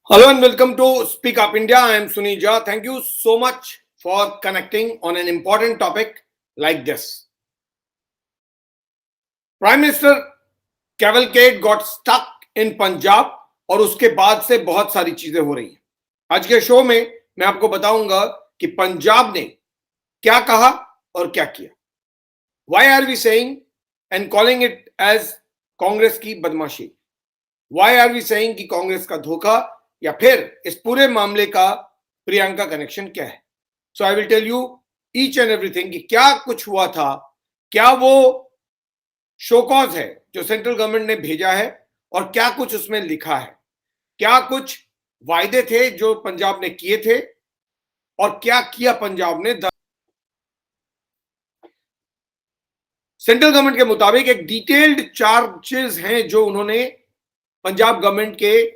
Hello and welcome to Speak Up India. I am Sunil Jha. Thank you so much for connecting on an important topic like this. Prime Minister Cavalcade got stuck in Punjab और उसके बाद से बहुत सारी चीजें हो रही हैं. आज के शो में मैं आपको बताऊंगा कि पंजाब ने क्या कहा और क्या किया. Why are we saying and calling it as Congress की बदमाशी? Why are we saying कि कांग्रेस का धोखा या फिर इस पूरे मामले का प्रियंका कनेक्शन क्या है? So I will tell you each and everything कि क्या कुछ हुआ था, क्या वो शोकॉज है जो सेंट्रल गवर्नमेंट ने भेजा है और क्या कुछ उसमें लिखा है, क्या कुछ वायदे थे जो पंजाब ने किए थे और क्या किया पंजाब ने. सेंट्रल गवर्नमेंट के मुताबिक एक डिटेल्ड चार्जेस हैं जो उन्होंने पंजाब गवर्नमेंट के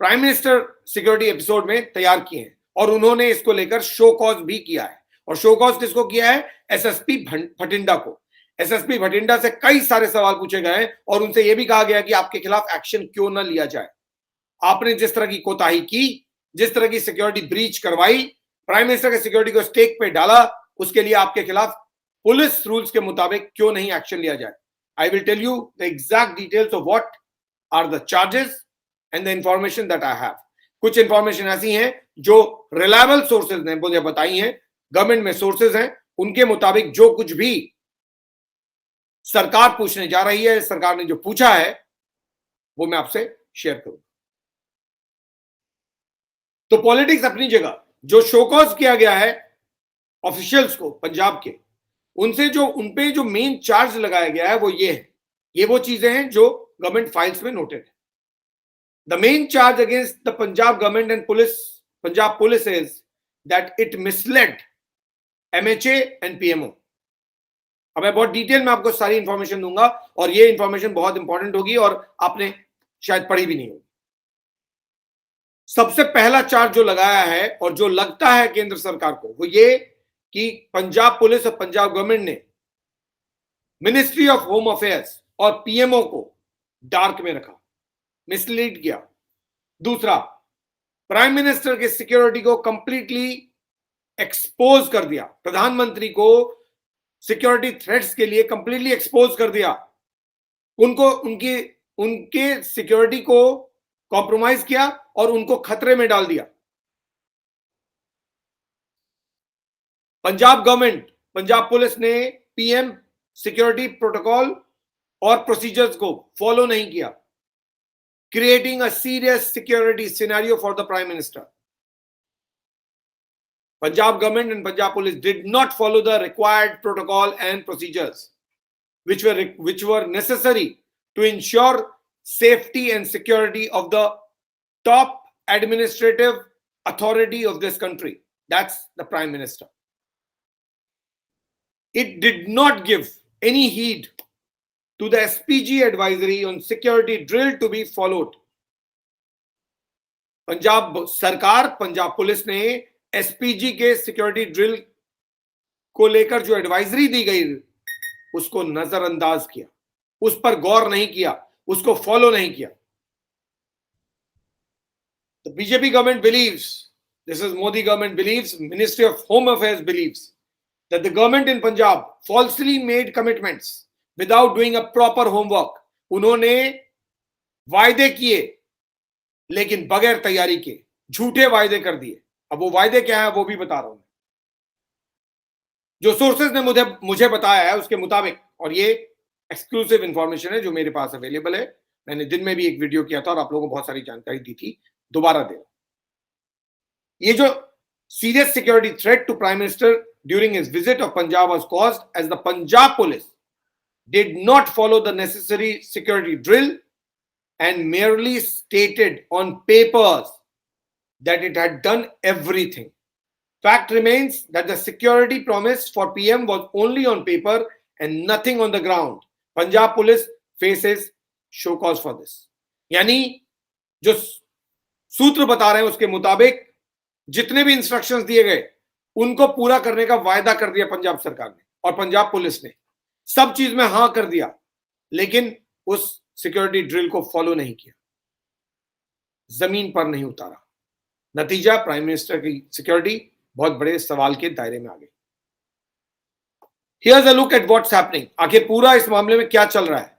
प्राइम मिनिस्टर सिक्योरिटी एपिसोड में तैयार किए हैं और उन्होंने इसको लेकर शो कॉज भी किया है. और शो कॉज किसको किया है? एसएसपी भटिंडा को. एसएसपी भटिंडा से कई सारे सवाल पूछे गए और उनसे यह भी कहा गया कि आपके खिलाफ एक्शन क्यों ना लिया जाए. आपने जिस तरह की कोताही की, जिस तरह की सिक्योरिटी ब्रीच करवाई, प्राइम मिनिस्टर के सिक्योरिटी को स्टेक पे डाला, उसके लिए आपके खिलाफ पुलिस रूल्स के मुताबिक क्यों नहीं एक्शन लिया जाए. I will tell you the exact details of what are the charges and the information that I have. कुछ इंफॉर्मेशन ऐसी हैं जो रिलायबल सोर्सेज ने मुझे बताई हैं, गवर्नमेंट में सोर्सेज हैं, उनके मुताबिक जो कुछ भी सरकार पूछने जा रही है, सरकार ने जो पूछा है वो मैं आपसे शेयर करूं. तो पॉलिटिक्स अपनी जगह, जो शोकॉज किया गया है ऑफिशियल्स को पंजाब के, उनसे जो उनपे जो मेन चार्ज लगाया गया है वो ये है. ये वो चीजें हैं जो गवर्नमेंट फाइल्स में नोटेड है. The main charge against the Punjab government and Punjab police is that it misled MHA and PMO. अब मैं बहुत डिटेल में आपको सारी इंफॉर्मेशन दूंगा और ये इंफॉर्मेशन बहुत इंपॉर्टेंट होगी और आपने शायद पढ़ी भी नहीं होगी. सबसे पहला चार्ज जो लगाया है और जो लगता है केंद्र सरकार को वो ये कि पंजाब पुलिस और पंजाब गवर्नमेंट ने मिनिस्ट्री ऑफ होम अफेयर्स और पीएमओ को डार्क में रखा, मिसलीड किया. दूसरा, प्राइम मिनिस्टर के सिक्योरिटी को कंप्लीटली एक्सपोज कर दिया, प्रधानमंत्री को सिक्योरिटी थ्रेट्स के लिए कंप्लीटली एक्सपोज कर दिया, उनको उनके सिक्योरिटी को कॉम्प्रोमाइज किया और उनको खतरे में डाल दिया. पंजाब गवर्नमेंट, पंजाब पुलिस ने पीएम सिक्योरिटी प्रोटोकॉल और प्रोसीजर्स को फॉलो नहीं किया, creating a serious security scenario for the Prime Minister. Punjab government and Punjab police did not follow the required protocol and procedures which were necessary to ensure safety and security of the top administrative authority of this country. That's the Prime Minister. It did not give any heed to the SPG advisory on security drill to be followed. Punjab सरकार, Punjab police ने SPG के security drill को लेकर जो advisory दी गई उसको नजरअंदाज किया, उस पर गौर नहीं किया, उसको फॉलो नहीं किया. The BJP government believes, this is Modi government believes, Ministry of Home Affairs believes that the government in Punjab falsely made commitments without doing a proper homework. उन्होंने वायदे किए लेकिन बगैर तैयारी के झूठे वायदे कर दिए. अब वो वायदे क्या है वो भी बता रहा हूं. जो सोर्सेज ने मुझे बताया है उसके मुताबिक, और ये एक्सक्लूसिव इंफॉर्मेशन है जो मेरे पास अवेलेबल है, मैंने दिन में भी एक वीडियो किया था और आप लोगों को बहुत सारी जानकारी दी थी, दोबारा दे. ये जो serious security threat to Prime Minister during his visit of Punjab was caused as the Punjab police did not follow the necessary security drill and merely stated on papers that it had done everything. Fact remains that the security promise for PM was only on paper and nothing on the ground. Punjab police faces show cause for this. यानी जो सूत्र बता रहे हैं उसके मुताबिक जितने भी इंस्ट्रक्शंस दिए गए उनको पूरा करने का वायदा कर दिया पंजाब सरकार ने और पंजाब पुलिस ने, सब चीज में हां कर दिया, लेकिन उस सिक्योरिटी ड्रिल को फॉलो नहीं किया. जमीन पर नहीं उतारा। नतीजा, प्राइम मिनिस्टर की सिक्योरिटी बहुत बड़े सवाल के दायरे में आ गई। Here's a look at what's happening. आखिर पूरा इस मामले में क्या चल रहा है।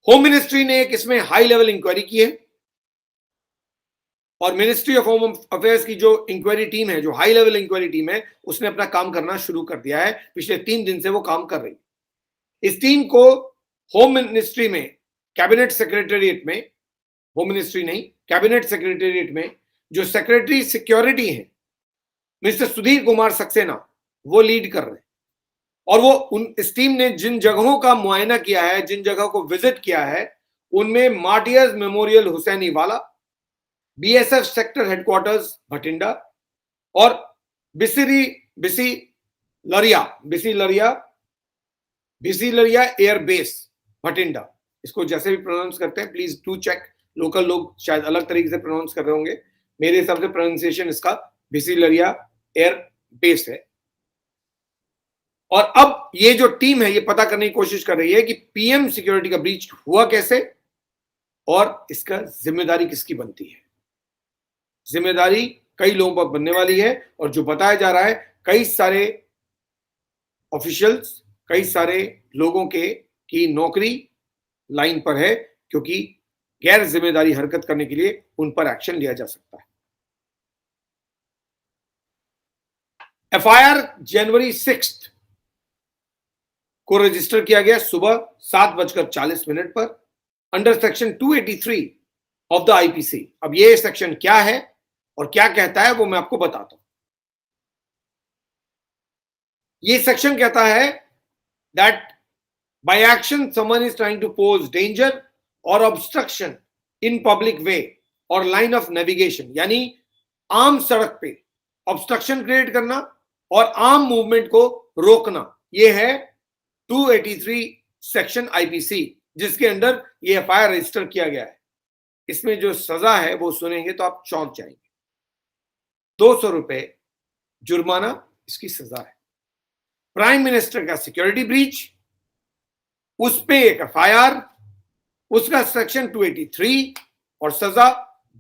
होम मिनिस्ट्री ने एक इसमें हाई लेवल इंक्वायरी की है और मिनिस्ट्री ऑफ होम अफेयर्स की जो इंक्वायरी टीम है, जो हाई लेवल इंक्वायरी टीम है, उसने अपना काम करना शुरू कर दिया है। पिछले 3 दिन से वो काम कर रही है। इस टीम को होम मिनिस्ट्री में, कैबिनेट सेक्रेटेरिएट में, होम मिनिस्ट्री नहीं, कैबिनेट सेक्रेटेरिएट में जो सेक्रेटरी सिक्योरिटी है मिस्टर सुधीर कुमार सक्सेना, वो लीड कर रहे हैं। और वो इस टीम ने जिन जगहों का मुआयना किया है, जिन जगहों को विजिट किया है, उनमें मार्टियर्स मेमोरियल हुसैनी वाला, बीएसएफ सेक्टर हेडक्वार्टर्स भटिंडा और बिसी लरिया एयर बेस भटिंडा। इसको जैसे भी प्रोनाउंस करते हैं, प्लीज डू चेक। लोकल लोग शायद अलग तरीके से प्रोनाउंस कर रहे होंगे। मेरे हिसाब से प्रोनाउंसिएशन इसका बिसी लरिया एयर बेस है। और अब ये जो टीम है, ये पता करने की कोशिश कर रही है कि पीएम सिक्योरिटी का ब्रीच हुआ कैसे और इसका जिम्मेदारी किसकी बनती है। जिम्मेदारी कई लोगों पर बनने वाली है और जो बताया जा रहा है, कई सारे ऑफिशियल्स, कई सारे लोगों की नौकरी लाइन पर है, क्योंकि गैर जिम्मेदारी हरकत करने के लिए उन पर एक्शन लिया जा सकता है। एफआईआर जनवरी 6 को रजिस्टर किया गया सुबह 7:40 पर under section 283 of the IPC. अब ये सेक्शन क्या है और क्या कहता है वो मैं आपको बताता हूं। ये सेक्शन कहता है that by action someone is trying to pose danger और ऑब्स्ट्रक्शन इन पब्लिक वे और लाइन ऑफ नेविगेशन, यानी आम सड़क पे ऑब्स्ट्रक्शन क्रिएट करना और आम मूवमेंट को रोकना, ये है 283 सेक्शन आईपीसी, जिसके अंडर ये एफआईआर रजिस्टर किया गया है। इसमें जो सजा है वो सुनेंगे तो आप चौंक जाएंगे। 200 रुपए जुर्माना इसकी सजा है। प्राइम मिनिस्टर का सिक्योरिटी ब्रीच, उस पे एक एफआईआर, उसका सेक्शन 283 और सजा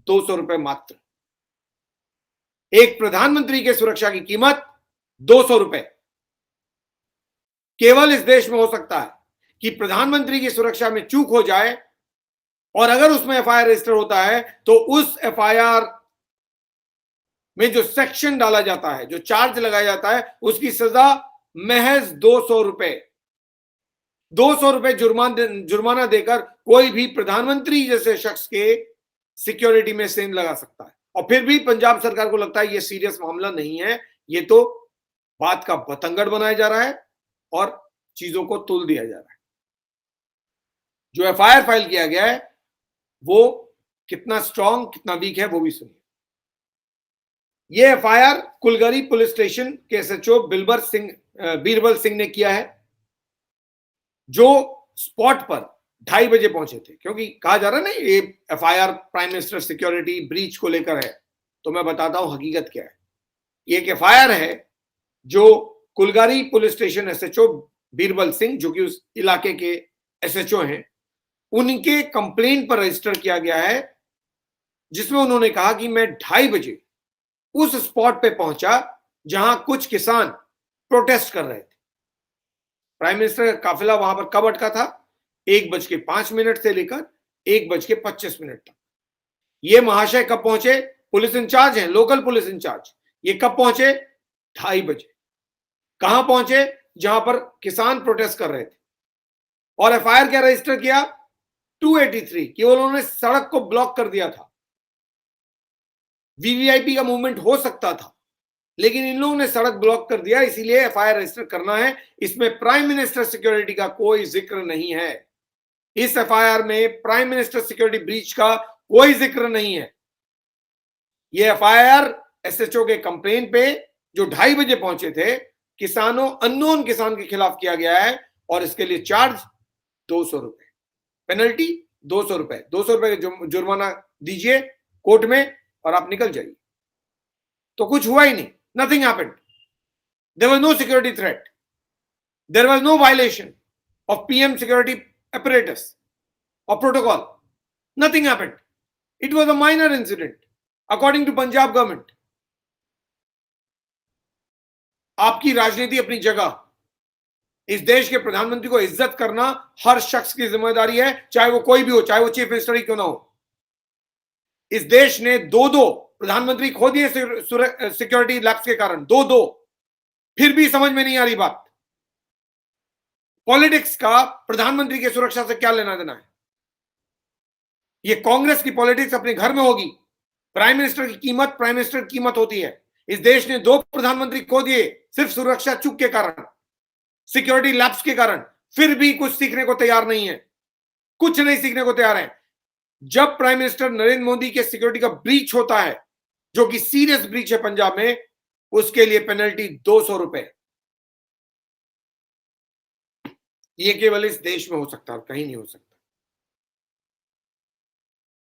200 रुपए मात्र। एक प्रधानमंत्री के सुरक्षा की कीमत 200 रुपए। केवल इस देश में हो सकता है कि प्रधानमंत्री की सुरक्षा में चूक हो जाए और अगर उसमें एफआईआर रजिस्टर होता है तो उस एफआईआर में जो सेक्शन डाला जाता है, जो चार्ज लगाया जाता है, उसकी सजा महज 200 रुपए। 200 रुपए जुर्माना देकर कोई भी प्रधानमंत्री जैसे शख्स के सिक्योरिटी में सेंध लगा सकता है। और फिर भी पंजाब सरकार को लगता है ये सीरियस मामला नहीं है, ये तो बात का बतंगड़ बनाया जा रहा है और चीजों को तुल दिया जा रहा है। जो एफआईआर फाइल किया गया है वो कितना स्ट्रांग, कितना वीक है, वो भी सुनिए। ये एफआईआर कुलगरी पुलिस स्टेशन के एसएचओ बीरबल सिंह ने किया है, जो स्पॉट पर 2:30 बजे पहुंचे थे। क्योंकि कहा जा रहा है ना ये FIR prime minister security breach को लेकर है, तो मैं बताता हूं हकीकत क्या है। ये एक एफआईआर है जो Kulgari police station SHO Birbal Singh, जो कि उस इलाके के एसएचओ हैं, उनके कंप्लेंट पर रजिस्टर किया गया है, जिसमें उन्होंने कहा कि मैं 2:30 बजे उस स्पॉट पे पहुंचा जहां कुछ किसान प्रोटेस्ट कर रहे थे। प्राइम मिनिस्टर का काफिला वहां पर कब अटका था? 1:05 से लेकर 1:25 तक। ये महाशय कब पहुंचे? पुलिस इंचार्ज हैं, लोकल पुलिस इंचार्ज। ये कब पहुंचे? 2:30 बजे। कहां पहुंचे? जहां पर किसान प्रोटेस्ट कर रहे थे। और एफआईआर क्या रजिस्टर किया? 283। केवल उन्होंने सड़क को ब्लॉक कर दिया था। वीवीआईपी का मूवमेंट हो सकता था, लेकिन इन लोगों ने सड़क ब्लॉक कर दिया, इसीलिए एफआईआर रजिस्टर करना है। इसमें प्राइम मिनिस्टर सिक्योरिटी का कोई जिक्र नहीं है। इस एफआईआर में प्राइम मिनिस्टर सिक्योरिटी ब्रीच का कोई जिक्र नहीं है। यह एफआईआर एसएचओ के कंप्लेन पे, जो 2:30 बजे पहुंचे थे, किसानों, अननोन किसान के खिलाफ किया गया है और इसके लिए चार्ज 200 रुपए, पेनल्टी 200 रुपए। 200 रुपए का जुर्माना दीजिए कोर्ट में और आप निकल जाइए। तो कुछ हुआ ही नहीं, nothing happened. There was no security threat, there was no violation of PM security apparatus or protocol, nothing happened. It was a minor incident, according to Punjab government. आपकी राजनीति अपनी जगह, इस देश के प्रधानमंत्री को इज्जत करना हर शख्स की जिम्मेदारी है, चाहे वो कोई भी हो, चाहे वो चीफ मिनिस्टर ही क्यों ना हो। इस देश ने दो प्रधानमंत्री खो दिए सिक्योरिटी लैप्स के कारण, दो, फिर भी समझ में नहीं आ रही बात। पॉलिटिक्स का प्रधानमंत्री की सुरक्षा से क्या लेना देना है? ये कांग्रेस की पॉलिटिक्स अपने घर में होगी। प्राइम मिनिस्टर की कीमत प्राइम मिनिस्टर की कीमत होती है। इस देश ने 2 प्रधानमंत्री खो दिए सिर्फ सुरक्षा चूक के कारण, सिक्योरिटी लैप्स के कारण, फिर भी कुछ सीखने को तैयार नहीं है, कुछ नहीं सीखने को तैयार है। जब प्राइम मिनिस्टर नरेंद्र मोदी के सिक्योरिटी का ब्रीच होता है, जो कि सीरियस ब्रीच है पंजाब में, उसके लिए पेनल्टी 200 रुपए। ये केवल इस देश में हो सकता है, कहीं नहीं हो सकता।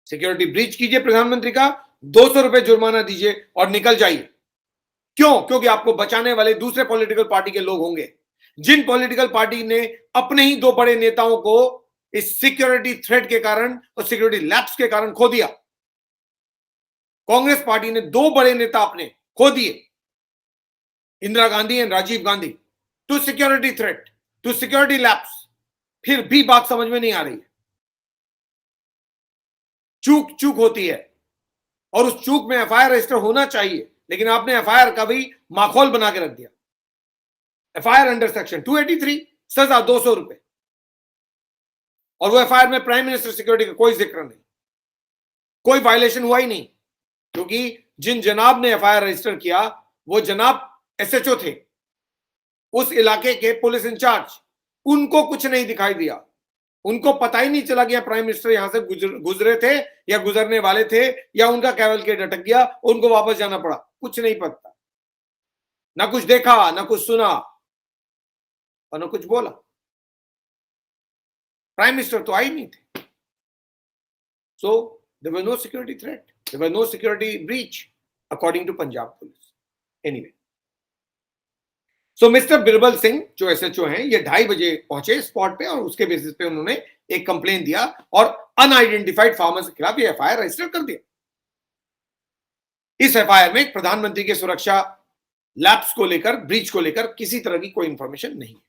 सिक्योरिटी ब्रीच कीजिए प्रधानमंत्री का, 200 रुपए जुर्माना दीजिए और निकल जाइए। क्यों? क्योंकि आपको बचाने वाले दूसरे पॉलिटिकल पार्टी के लोग होंगे, जिन पॉलिटिकल पार्टी ने अपने ही 2 बड़े नेताओं को इस सिक्योरिटी थ्रेट के कारण और सिक्योरिटी लैप्स के कारण खो दिया। कांग्रेस पार्टी ने 2 बड़े नेता अपने खो दिए, Indira Gandhi and Rajiv Gandhi, to security threat, to security lapse. फिर भी बात समझ में नहीं आ रही है। चूक होती है और उस चूक में एफआईआर रजिस्टर होना चाहिए, लेकिन आपने एफआईआर का भी माखौल बना के रख दिया। एफआईआर अंडर सेक्शन 283, सजा 200 रुपए, और वो एफआईआर में प्राइम मिनिस्टर सिक्योरिटी का कोई जिक्र नहीं, कोई वायलेशन हुआ ही नहीं, क्योंकि जिन जनाब ने एफआईआर रजिस्टर किया वो जनाब एसएचओ थे, उस इलाके के पुलिस इंचार्ज। उनको कुछ नहीं दिखाई दिया, उनको पता ही नहीं चला गया प्राइम मिनिस्टर यहां से गुजरे थे या गुजरने वाले थे, या उनका कैवलकेड अटक गया, उनको वापस जाना पड़ा। कुछ नहीं पता, ना कुछ देखा, ना कुछ सुना और ना कुछ बोला। प्राइम मिनिस्टर तो आई नहीं थे। So there was no security threat, there was no security breach according to Punjab police. Anyway, so mister Birbal Singh जो एसएचओ हैं, ये 2:30 बजे पहुंचे स्पॉट पे और उसके बेसिस पे उन्होंने एक कंप्लेन दिया और अनआइडेंटिफाइड फार्मर्स के खिलाफ ये एफआईआर रजिस्टर कर दिया। इस एफआईआर में प्रधानमंत्री के सुरक्षा लैप्स को लेकर, ब्रीच को लेकर किसी तरह की कोई इंफॉर्मेशन नहीं है।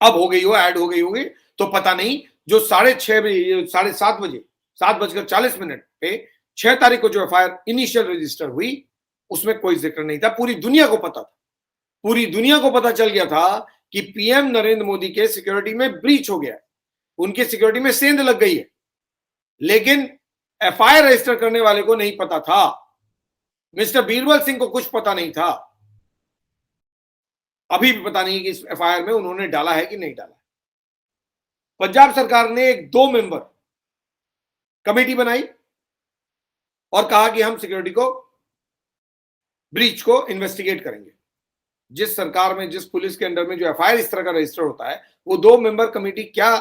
अब हो गई हो, ऐड हो गई होगी तो पता नहीं। जो 6:30 बजे, 7:30 बजे, 7:40 पे 6 तारीख को जो एफआईआर इनिशियल रजिस्टर हुई, उसमें कोई जिक्र नहीं था। पूरी दुनिया को पता था, पूरी दुनिया को पता चल गया था कि पीएम नरेंद्र मोदी के सिक्योरिटी में ब्रीच हो गया है, उनकी सिक्योरिटी में सेंध लग गई है, लेकिन एफआईआर रजिस्टर करने वाले को नहीं पता था। मिस्टर बीरबल सिंह को कुछ पता नहीं था। अभी भी पता नहीं कि इस एफआईआर में उन्होंने डाला है कि नहीं डाला। पंजाब सरकार ने एक 2 मेंबर कमेटी बनाई और कहा कि हम सिक्योरिटी को, ब्रीच को इन्वेस्टिगेट करेंगे। जिस सरकार में, जिस पुलिस के अंडर में जो एफआईआर इस तरह का रजिस्टर होता है, वो 2 मेंबर कमेटी क्या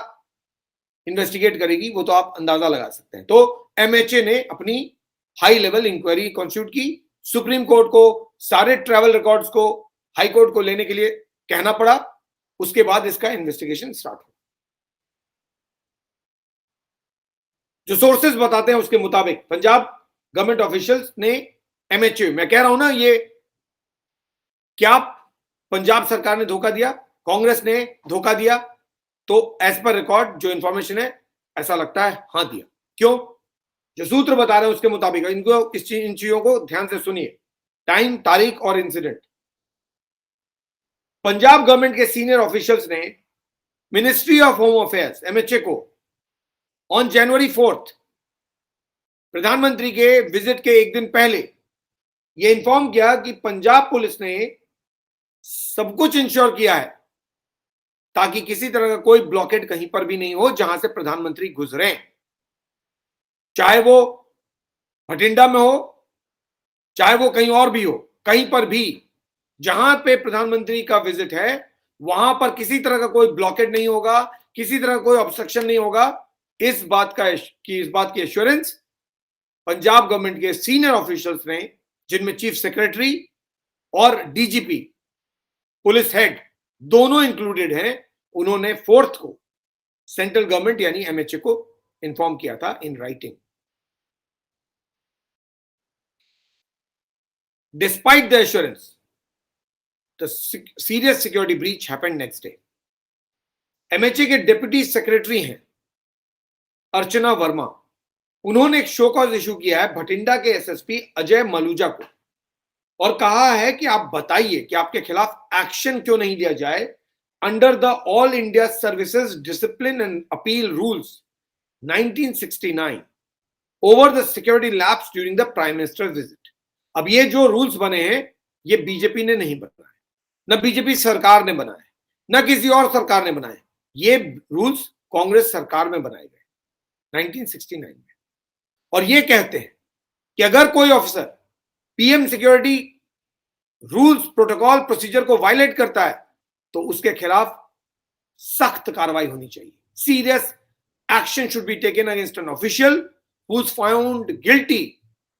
इन्वेस्टिगेट करेगी वो तो आप अंदाजा लगा सकते हैं। तो एमएचए ने अपनी हाई लेवल इंक्वायरी कॉन्स्टिट्यूट की, सुप्रीम कोर्ट को सारे ट्रैवल रिकॉर्ड्स को हाई कोर्ट को लेने के लिए कहना पड़ा। उसके बाद इसका इन्वेस्टिगेशन स्टार्ट हुआ। जो सोर्सेज बताते हैं उसके मुताबिक पंजाब गवर्नमेंट ऑफिशियल्स ने एमएचए, मैं कह रहा हूं ना, ये क्या पंजाब सरकार ने धोखा दिया, कांग्रेस ने धोखा दिया? तो एज पर रिकॉर्ड जो इंफॉर्मेशन है, ऐसा लगता है हां दिया। क्यों? जो सूत्र बता रहे हैं उसके मुताबिक, इनको इन चीजों को ध्यान से सुनिए, टाइम, तारीख और इंसिडेंट। पंजाब गवर्नमेंट के सीनियर ऑफिशियल्स ने ministry of home affairs MHA को ऑन जनवरी 4 प्रधानमंत्री के विजिट के एक दिन पहले यह इंफॉर्म किया कि पंजाब पुलिस ने सब कुछ इंश्योर किया है ताकि किसी तरह का कोई ब्लॉकेड कहीं पर भी नहीं हो जहां से प्रधानमंत्री गुजरे, चाहे वो भटिंडा में हो, चाहे वो कहीं और भी हो, कहीं पर भी जहां पे प्रधानमंत्री का विजिट है वहां पर किसी तरह का कोई ब्लॉकेड नहीं होगा, किसी तरह का कोई ऑब्स्ट्रक्शन नहीं होगा। इस बात की एश्योरेंस पंजाब गवर्नमेंट के सीनियर ऑफिशियल्स ने, जिनमें चीफ सेक्रेटरी और डीजीपी, पुलिस हेड दोनों इंक्लूडेड हैं, उन्होंने 4 को सेंट्रल गवर्नमेंट यानी एमएचए को इन्फॉर्म किया था in writing. Despite the assurance, the serious security breach happened next day. MHA के डिप्टी सेक्रेटरी हैं अर्चना वर्मा, उन्होंने एक शो कॉज इशू किया है भटिंडा के एसएसपी अजय मलूजा को और कहा है कि आप बताइए कि आपके खिलाफ एक्शन क्यों नहीं लिया जाए under the all India services discipline and appeal rules 1969 over the security lapse during the prime minister visit. अब ये जो रूल्स बने हैं ये बीजेपी ने नहीं बनाए, न बीजेपी सरकार ने बनाए, न किसी और सरकार ने बनाए, ये रूल्स कांग्रेस सरकार में बनाए गए 1969 में। और ये कहते हैं कि अगर कोई officer PM security rules protocol procedure को वायलेट करता है तो उसके खिलाफ सख्त कार्रवाई होनी चाहिए। Serious action should be taken against an official who is found guilty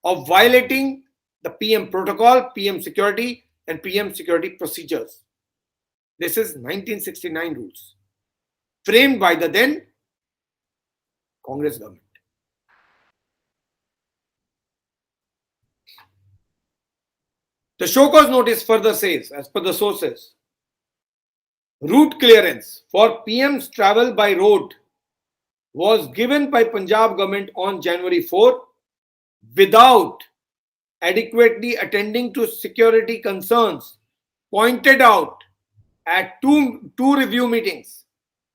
of violating the PM protocol, PM security and PM security procedures. This is 1969 rules framed by the then Congress government. The show cause notice further says, as per the sources, route clearance for PM's travel by road was given by Punjab government on January 4 without adequately attending to security concerns pointed out at two review meetings.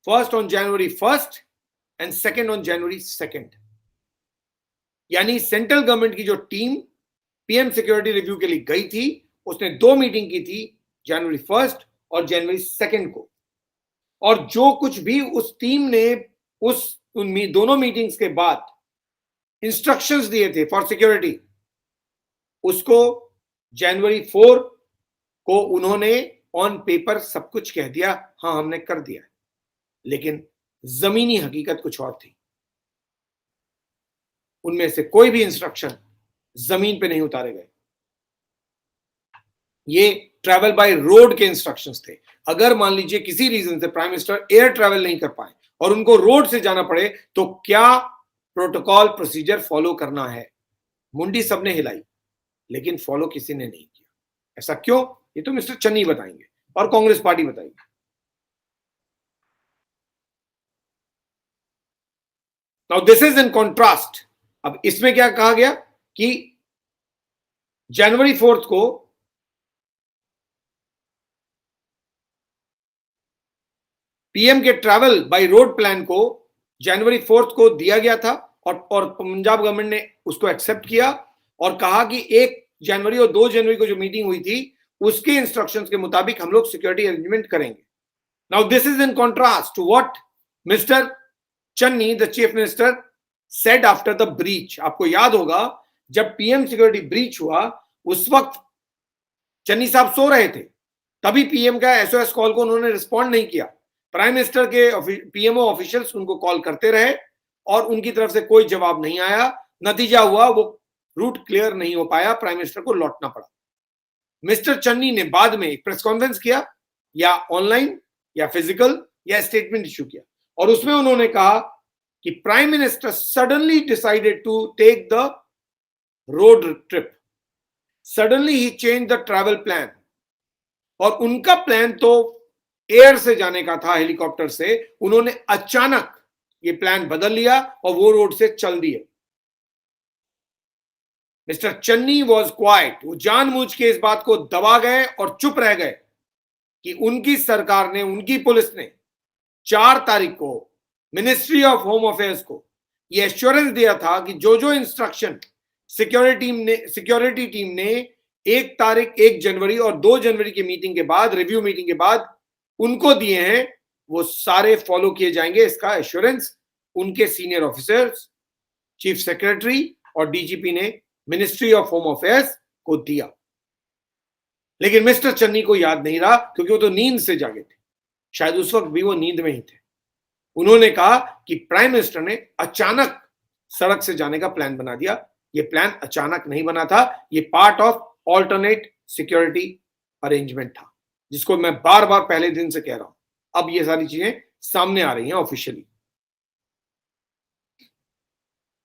First on January 1st and second on January 2nd. यानी central government की जो team PM security review के लिए गई थी उसने 2 meeting की थी, जनवरी 1 और जनवरी 2 को। और जो कुछ भी उस टीम ने उन दोनों मीटिंग्स के बाद इंस्ट्रक्शंस दिए थे फॉर सिक्योरिटी, उसको जनवरी 4 को उन्होंने ऑन पेपर सब कुछ कह दिया, हाँ हमने कर दिया, लेकिन जमीनी हकीकत कुछ और थी। उनमें से कोई भी इंस्ट्रक्शन जमीन पे नहीं उतारे गए। ये ट्रैवल बाय रोड के इंस्ट्रक्शंस थे। अगर मान लीजिए किसी रीजन से प्राइम मिनिस्टर एयर ट्रैवल नहीं कर पाए और उनको रोड से जाना पड़े तो क्या प्रोटोकॉल प्रोसीजर फॉलो करना है। मुंडी सबने हिलाई लेकिन फॉलो किसी ने नहीं किया। ऐसा क्यों, ये तो मिस्टर चन्नी बताएंगे और कांग्रेस पार्टी बताएगी। Now this is in contrast. अब इसमें क्या कहा गया कि जनवरी 4 को पीएम के ट्रैवल बाय रोड प्लान को जनवरी 4 को दिया गया था और पंजाब गवर्नमेंट ने उसको एक्सेप्ट किया और कहा कि 1 जनवरी और 2 जनवरी को जो मीटिंग हुई थी उसके इंस्ट्रक्शंस के मुताबिक हम लोग सिक्योरिटी अरेंजमेंट करेंगे। Now this is in contrast to what mister Channi the chief minister said after the breach. आपको याद होगा जब पीएम सिक्योरिटी ब्रीच हुआ उस वक्त चन्नी साहब सो रहे थे, तभी पीएम का एसओएस कॉल को उन्होंने रिस्पॉन्ड नहीं किया। प्राइम मिनिस्टर के पीएमओ ऑफिशियल्स उनको कॉल करते रहे और उनकी तरफ से कोई जवाब नहीं आया। नतीजा हुआ वो रूट क्लियर नहीं हो पाया, प्राइम मिनिस्टर को लौटना पड़ा। मिस्टर चन्नी ने बाद में एक प्रेस कॉन्फ्रेंस किया, या ऑनलाइन या फिजिकल या स्टेटमेंट इशू किया और उसमें उन्होंने कहा कि prime minister suddenly decided to take the road trip, suddenly ही चेंज द ट्रैवल प्लान। और उनका प्लान तो एयर से जाने का था, हेलीकॉप्टर से, उन्होंने अचानक ये प्लान बदल लिया और वो रोड से चल दिए। मिस्टर चन्नी वॉज क्वाइट, वो जानबूझ के इस बात को दबा गए और चुप रह गए कि उनकी सरकार ने, उनकी पुलिस ने 4 तारीख को मिनिस्ट्री ऑफ होम अफेयर्स को ये एश्योरेंस दिया था कि जो जो इंस्ट्रक्शन सिक्योरिटी टीम ने 1 जनवरी और 2 जनवरी की मीटिंग के बाद, रिव्यू मीटिंग के बाद उनको दिए हैं, वो सारे फॉलो किए जाएंगे। इसका एश्योरेंस उनके सीनियर ऑफिसर्स, चीफ सेक्रेटरी और डीजीपी ने मिनिस्ट्री ऑफ होम अफेयर्स को दिया। लेकिन मिस्टर चन्नी को याद नहीं रहा क्योंकि वो तो नींद से जागे थे, शायद उस वक्त भी वो नींद में ही थे। उन्होंने कहा कि प्राइम मिनिस्टर ने अचानक सड़क से जाने का प्लान बना दिया। ये प्लान अचानक नहीं बना था, ये part of alternate security arrangement था, जिसको मैं बार बार पहले दिन से कह रहा हूं। अब ये सारी चीजें सामने आ रही हैं officially.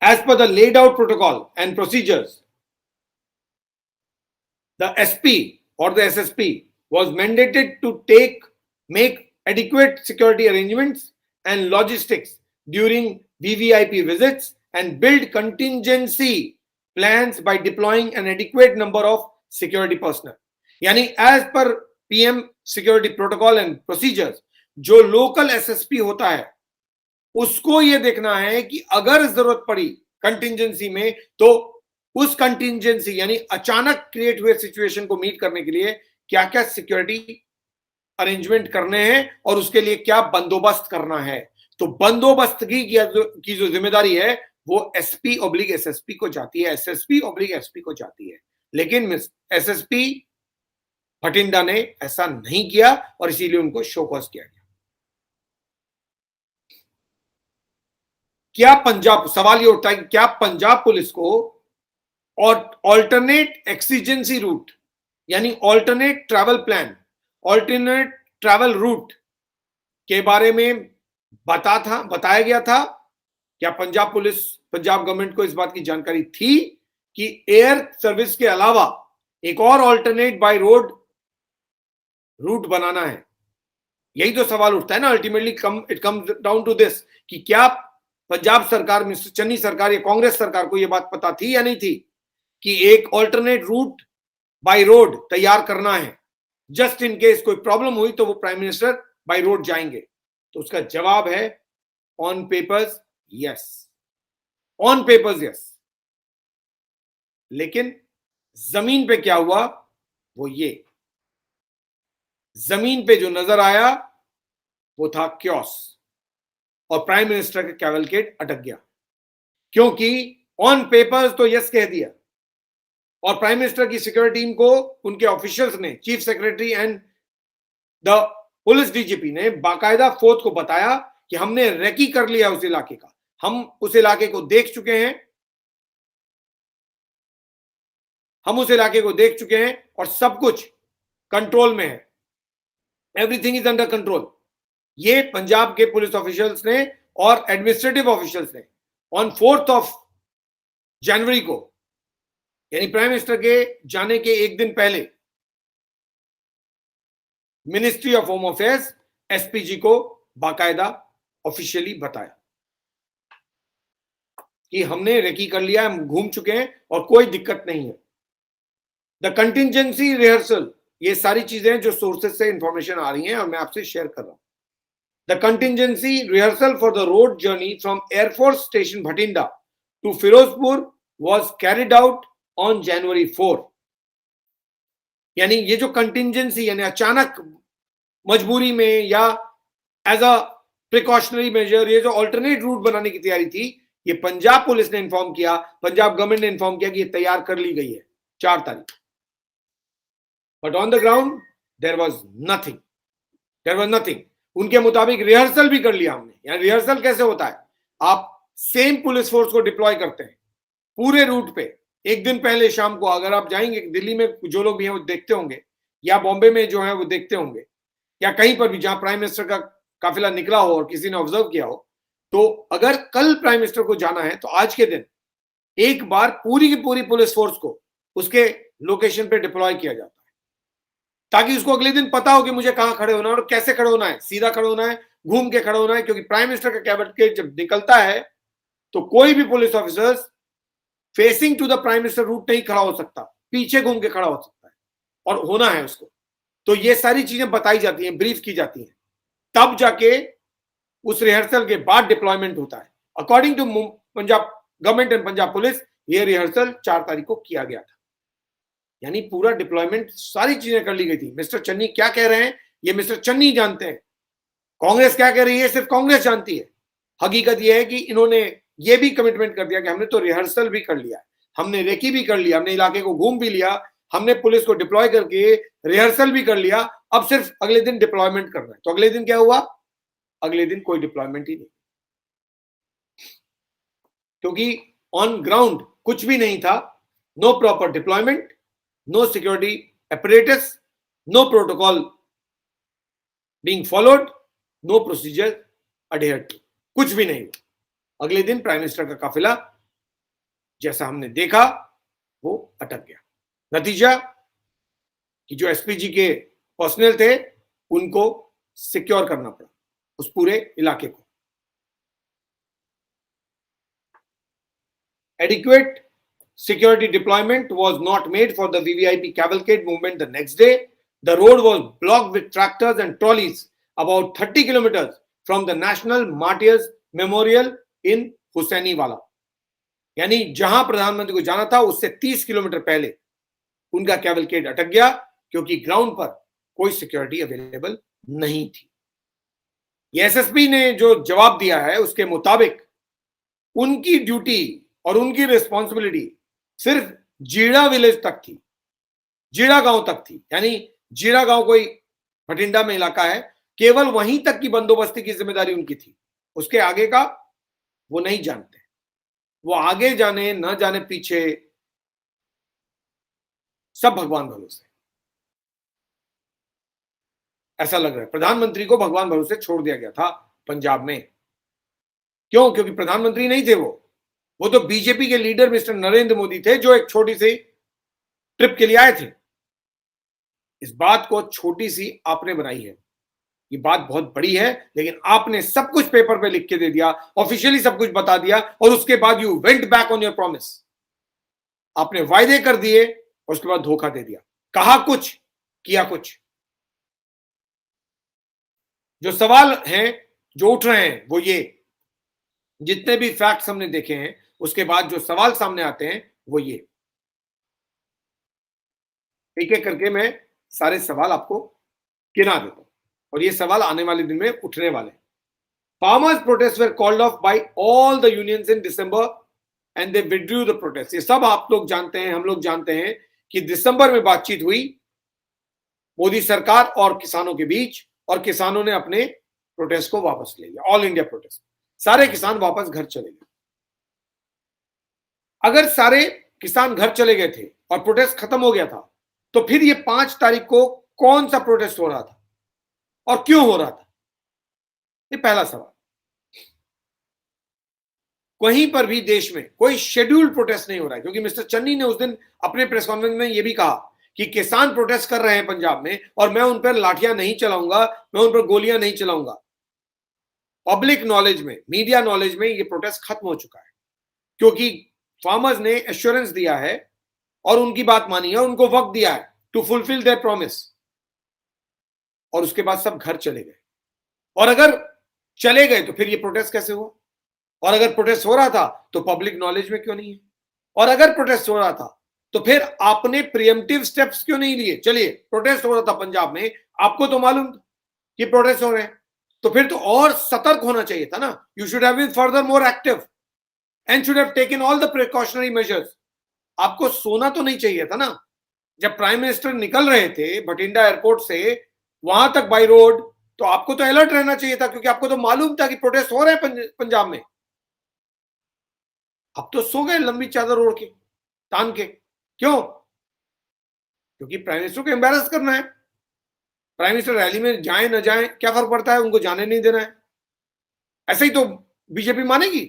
As per the laid out protocol and procedures, the SP or the SSP was mandated to make adequate security arrangements and logistics during VVIP visits and build contingency plans by deploying an adequate number of security personnel. यानी as per PM security protocol and procedures, जो local SSP होता है उसको ये देखना है कि अगर जरूरत पड़ी कंटिंजेंसी में, तो उस कंटिंजेंसी यानी अचानक क्रिएट हुए सिचुएशन को मीट करने के लिए क्या क्या सिक्योरिटी अरेंजमेंट करने हैं और उसके लिए क्या बंदोबस्त करना है। तो बंदोबस्त की जो जिम्मेदारी है वो एसपी ऑब्लिक एसएसपी को जाती है, एसएसपी ऑब्लिक एसपी को जाती है। लेकिन एसएसपी भटिंडा ने ऐसा नहीं किया और इसीलिए उनको शो कॉज किया गया। क्या पंजाब, सवाल ये उठता है कि क्या पंजाब पुलिस को और ऑल्टरनेट एक्सीजेंसी रूट यानी alternate travel plan, alternate travel route के बारे में बताया गया था? क्या पंजाब पुलिस, पंजाब गवर्नमेंट को इस बात की जानकारी थी कि एयर सर्विस के अलावा एक और ऑल्टरनेट बाय रोड रूट बनाना है? यही तो सवाल उठता है ना ultimately. It comes down to this कि क्या पंजाब सरकार, मिस्टर चन्नी सरकार या कांग्रेस सरकार को यह बात पता थी या नहीं थी कि एक ऑल्टरनेट रूट बाय रोड तैयार करना है, जस्ट इन केस कोई प्रॉब्लम हुई तो वो प्राइम मिनिस्टर बाय रोड जाएंगे? तो उसका जवाब है on papers yes, on papers yes. लेकिन जमीन पे क्या हुआ वो ये, जमीन पे जो नजर आया वो था क्योस और प्राइम मिनिस्टर का कैवलकेड अटक गया, क्योंकि ऑन पेपर्स तो यस कह दिया और प्राइम मिनिस्टर की सिक्योरिटी टीम को उनके ऑफिशियल्स ने, chief secretary and the police DGP ने बाकायदा फोर्थ को बताया कि हमने रेकी कर लिया उस इलाके का, हम उस इलाके को देख चुके हैं, हम उस इलाके को देख चुके हैं और सब कुछ कंट्रोल में है, एवरीथिंग इज अंडर कंट्रोल। ये पंजाब के पुलिस ऑफिशियल्स ने और एडमिनिस्ट्रेटिव ऑफिशियल्स ने ऑन 4 जनवरी को, यानी प्राइम मिनिस्टर के जाने के एक दिन पहले, ministry of home affairs SPG को बाकायदा ऑफिशियली बताया कि हमने रेकी कर लिया, हम घूम चुके हैं और कोई दिक्कत नहीं है। द कंटिंजेंसी रिहर्सल, ये सारी चीजें जो सोर्सेस से इंफॉर्मेशन आ रही हैं और मैं आपसे शेयर कर रहा हूं। The contingency rehearsal for the road journey from air force station Bathinda to Firozpur was carried out on January 4। यानी ये जो कंटिंजेंसी यानी अचानक मजबूरी में या एज अ प्रिकॉशनरी मेजर ये जो ऑल्टरनेट रूट बनाने की तैयारी थी, ये पंजाब पुलिस ने इन्फॉर्म किया, पंजाब गवर्नमेंट ने इन्फॉर्म किया कि ये तैयार कर ली गई है 4 तारीख। But on the ground there was nothing, there was nothing. उनके मुताबिक रिहर्सल भी कर लिया हमने। यानी रिहर्सल कैसे होता है? आप सेम पुलिस फोर्स को डिप्लॉय करते हैं पूरे रूट पे। एक दिन पहले शाम को अगर आप जाएंगे, दिल्ली में जो लोग भी हैं वो देखते होंगे, या बॉम्बे में जो है वो देखते होंगे, या कहीं पर भी जहां प्राइम मिनिस्टर का काफिला निकला हो और किसी ने ऑब्जर्व किया हो, तो अगर कल प्राइम मिनिस्टर को जाना है तो आज के दिन एक बार पूरी की पूरी पुलिस फोर्स को उसके लोकेशन पे डिप्लॉय किया जाता है, ताकि उसको अगले दिन पता हो कि मुझे कहां खड़े होना है और कैसे खड़े होना है, सीधा खड़े होना है, घूम के खड़े होना है। क्योंकि प्राइम मिनिस्टर का कैबिनेट जब निकलता है तो कोई भी police officers facing to the prime minister route नहीं खड़ा हो सकता, पीछे घूम के खड़ा हो सकता है और होना है उसको। तो ये सारी चीजें बताई जाती हैं, ब्रीफ की जाती हैं, तब जाके उस रिहर्सल के बाद डिप्लॉयमेंट होता है। According to Punjab government and Punjab police, ये रिहर्सल 4 तारीख को किया गया था। यानी पूरा डिप्लॉयमेंट, सारी चीजें कर ली गई थी। मिस्टर चन्नी क्या कह रहे हैं ये मिस्टर चन्नी जानते हैं, कांग्रेस क्या कह रही है सिर्फ कांग्रेस जानती है। हकीकत यह है कि इन्होंने ये भी कमिटमेंट कर दिया कि हमने तो रिहर्सल भी कर लिया, हमने रेकी भी कर लिया, हमने इलाके को घूम भी लिया, हमने पुलिस को डिप्लॉय करके रिहर्सल भी कर लिया, अब सिर्फ अगले दिन डिप्लॉयमेंट करना है। तो अगले दिन क्या हुआ? अगले दिन कोई डिप्लॉयमेंट ही नहीं, क्योंकि ऑन ग्राउंड कुछ भी नहीं था। No proper deployment, no security apparatus, no protocol being followed, no procedure adhered to, कुछ भी नहीं। अगले दिन प्राइम मिनिस्टर का काफिला जैसा हमने देखा वो अटक गया। नतीजा कि जो एसपीजी के पर्सनल थे उनको सिक्योर करना पड़ा उस पूरे इलाके को। Adequate security deployment was not made for the VVIP cavalcade movement the next day. The road was blocked with tractors and trolleys about 30 kilometers from the National Martyrs Memorial in Hussainiwala. यानी जहां प्रधानमंत्री को जाना था उससे 30 किलोमीटर पहले उनका कैवलकेड अटक गया क्योंकि ग्राउंड पर कोई सिक्योरिटी अवेलेबल नहीं थी। एसएसपी ने जो जवाब दिया है उसके मुताबिक उनकी ड्यूटी और उनकी रिस्पॉन्सिबिलिटी सिर्फ जीड़ा विलेज तक थी, जीड़ा गांव तक थी। यानी जीड़ा गांव कोई भटिंडा में इलाका है, केवल वहीं तक की बंदोबस्ती की जिम्मेदारी उनकी थी, उसके आगे का वो नहीं जानते। वो आगे जाने न जाने पीछे सब भगवान भरोसे। ऐसा लग रहा है प्रधानमंत्री को भगवान भरोसे छोड़ दिया गया था पंजाब में। क्यों? क्योंकि प्रधानमंत्री नहीं थे वो तो बीजेपी के लीडर मिस्टर नरेंद्र मोदी थे जो एक छोटी सी ट्रिप के लिए आए थे। इस बात को छोटी सी आपने बनाई है, ये बात बहुत बड़ी है, लेकिन आपने सब कुछ पेपर पे लिख के दे दिया, ऑफिशियली सब कुछ बता दिया और उसके बाद you went back on your promise. आपने वायदे कर दिए और उसके बाद धोखा दे दिया, कहा कुछ किया कुछ। जो सवाल हैं जो उठ रहे हैं वो ये, जितने भी फैक्ट्स हमने देखे हैं उसके बाद जो सवाल सामने आते हैं वो ये। एक एक करके मैं सारे सवाल आपको गिना देता हूं और ये सवाल आने वाले दिन में उठने वाले। Farmers protest were called off by all the unions in December and they withdrew the protest. ये सब आप लोग जानते हैं, हम लोग जानते हैं कि दिसंबर में बातचीत हुई मोदी सरकार और किसानों के बीच और किसानों ने अपने प्रोटेस्ट को वापस ले लिया। ऑल इंडिया प्रोटेस्ट, सारे किसान वापस घर चले गए। अगर सारे किसान घर चले गए थे और प्रोटेस्ट खत्म हो गया था तो फिर ये 5 तारीख को कौन सा प्रोटेस्ट हो रहा था और क्यों हो रहा था? ये पहला सवाल। कहीं पर भी देश में कोई शेड्यूल्ड प्रोटेस्ट नहीं हो रहा है, क्योंकि मिस्टर चन्नी ने उस दिन अपने प्रेस कॉन्फ्रेंस में यह भी कहा कि किसान प्रोटेस्ट कर रहे हैं पंजाब में और मैं उन पर लाठियां नहीं चलाऊंगा, मैं उन पर गोलियां नहीं चलाऊंगा। पब्लिक नॉलेज में, मीडिया नॉलेज में ये प्रोटेस्ट खत्म हो चुका है, क्योंकि फार्मर्स ने एश्योरेंस दिया है और उनकी बात मानी है, उनको वक्त दिया है टू फुलफिल देयर प्रॉमिस, और उसके बाद सब घर चले गए। और अगर चले गए तो फिर ये प्रोटेस्ट कैसे हुआ? और अगर प्रोटेस्ट हो रहा था तो पब्लिक नॉलेज में क्यों नहीं है? और अगर प्रोटेस्ट हो रहा था तो फिर आपने प्रिएम्प्टिव स्टेप्स क्यों नहीं लिए? चलिए, प्रोटेस्ट हो रहा था पंजाब में, आपको तो मालूम कि प्रोटेस्ट हो रहे हैं, तो फिर तो और सतर्क होना चाहिए था ना। You should have been further more active and should have taken all the precautionary measures. आपको सोना तो नहीं चाहिए था ना। जब प्राइम मिनिस्टर निकल रहे थे भटिंडा एयरपोर्ट से वहां तक बाय रोड, तो आपको तो अलर्ट रहना चाहिए था, क्योंकि आपको तो मालूम था कि प्रोटेस्ट हो रहे हैं पंजाब में। अब तो सो गए लंबी चादर ओढ़ के, तान के। क्यों? क्योंकि प्राइम मिनिस्टर को एम्बैरस करना है। प्राइम मिनिस्टर रैली में जाए न जाए क्या फर्क पड़ता है, उनको जाने नहीं देना है। ऐसे ही तो बीजेपी मानेगी।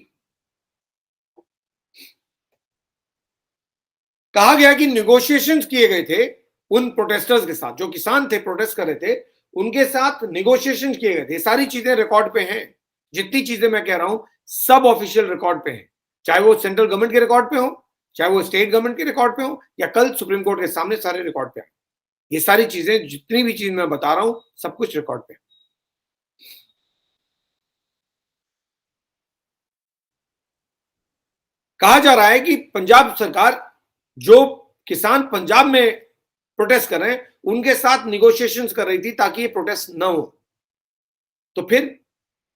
कहा गया कि निगोशिएशंस किए गए थे उन प्रोटेस्टर्स के साथ, जो किसान थे प्रोटेस्ट कर रहे थे उनके साथ निगोशिएशंस किए गए थे। सारी चीजें रिकॉर्ड पे हैं, जितनी चीजें मैं कह रहा हूं सब ऑफिशियल रिकॉर्ड पे हैं, चाहे वो सेंट्रल गवर्नमेंट के रिकॉर्ड पे हो, चाहे वो स्टेट गवर्नमेंट के रिकॉर्ड पे हो, या कल सुप्रीम कोर्ट के सामने सारे रिकॉर्ड पे। ये सारी चीजें, जितनी भी चीज मैं बता रहा हूं सब कुछ रिकॉर्ड पे। कहा जा रहा है कि पंजाब सरकार, जो किसान पंजाब में प्रोटेस्ट कर रहे हैं उनके साथ निगोशिएशंस कर रही थी ताकि ये प्रोटेस्ट ना हो। तो फिर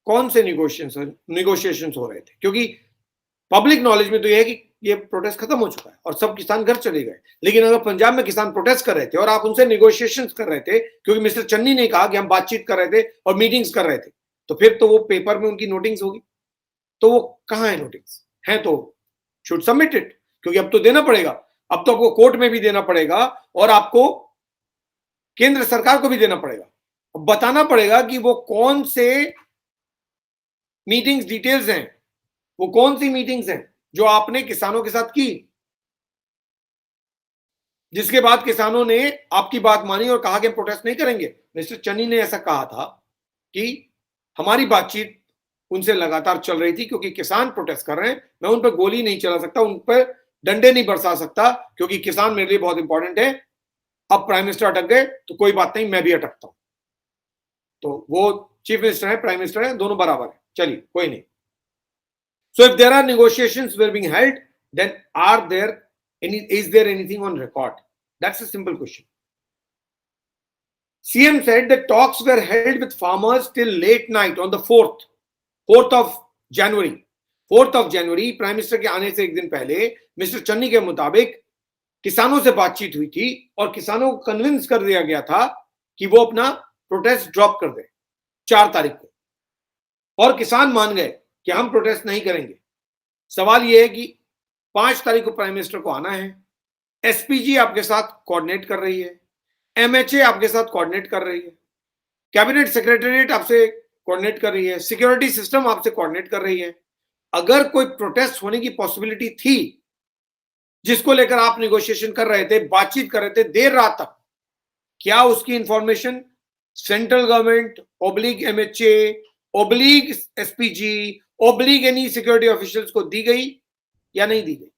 कौन से निगोशिएशंस हो रहे थे? क्योंकि पब्लिक नॉलेज में तो यह है कि ये प्रोटेस्ट खत्म हो चुका है और सब किसान घर चले गए। लेकिन अगर पंजाब में किसान प्रोटेस्ट कर रहे थे और आप उनसे निगोशिएशंस कर रहे थे, क्योंकि मिस्टर चन्नी ने कहा कि हम बातचीत कर रहे थे और मीटिंग्स कर रहे थे, तो फिर तो वो पेपर में उनकी नोटिंग्स होगी। तो वो कहां है नोटिंग्स? है तो शुड सबमिट इट, क्योंकि अब तो देना पड़ेगा। अब तो आपको कोर्ट में भी देना पड़ेगा और आपको केंद्र सरकार को भी देना पड़ेगा। अब बताना पड़ेगा कि वो कौन से मीटिंग्स डिटेल्स हैं, वो कौन सी मीटिंग्स हैं जो आपने किसानों के साथ की। जिसके बाद किसानों ने आपकी बात मानी और कहा कि प्रोटेस्ट नहीं करेंगे। मिस्टर चन्नी ने ऐसा कहा था कि हमारी बातचीत उनसे लगातार चल रही थी क्योंकि किसान प्रोटेस्ट कर रहे हैं, मैं उन पर गोली नहीं चला सकता, उन पर डंडे नहीं बरसा सकता क्योंकि किसान मेरे लिए बहुत इंपॉर्टेंट है। अब प्राइम मिनिस्टर अटक गए तो कोई बात नहीं, मैं भी अटकता हूं। तो वो चीफ मिनिस्टर है, प्राइम मिनिस्टर है, दोनों बराबर है, चलिए कोई नहीं। So if there are negotiations were being held, then is there anything on record? That's a simple question. CM said that talks were held with farmers till late night on the 4th of January. 4th of January, prime minister के आने से एक दिन पहले mister Channi के मुताबिक किसानों से बातचीत हुई थी और किसानों को कन्विंस कर दिया गया था कि वो अपना प्रोटेस्ट ड्रॉप कर दे 4 तारीख को, और किसान मान गए कि हम प्रोटेस्ट नहीं करेंगे। सवाल यह है कि 5 तारीख को प्राइम मिनिस्टर को आना है, एसपीजी आपके साथ कोऑर्डिनेट कर रही है, एमएचए आपके साथ कोऑर्डिनेट कर रही है, कैबिनेट सेक्रेटेरिएट आपसे कोऑर्डिनेट कर रही है, सिक्योरिटी सिस्टम आपसे कोऑर्डिनेट कर रही है। अगर कोई प्रोटेस्ट होने की पॉसिबिलिटी थी जिसको लेकर आप नेगोशिएशन कर रहे थे, बातचीत कर रहे थे देर रात तक, क्या उसकी information central government oblique MHA oblique SPG oblique any security officials को दी गई या नहीं दी गई?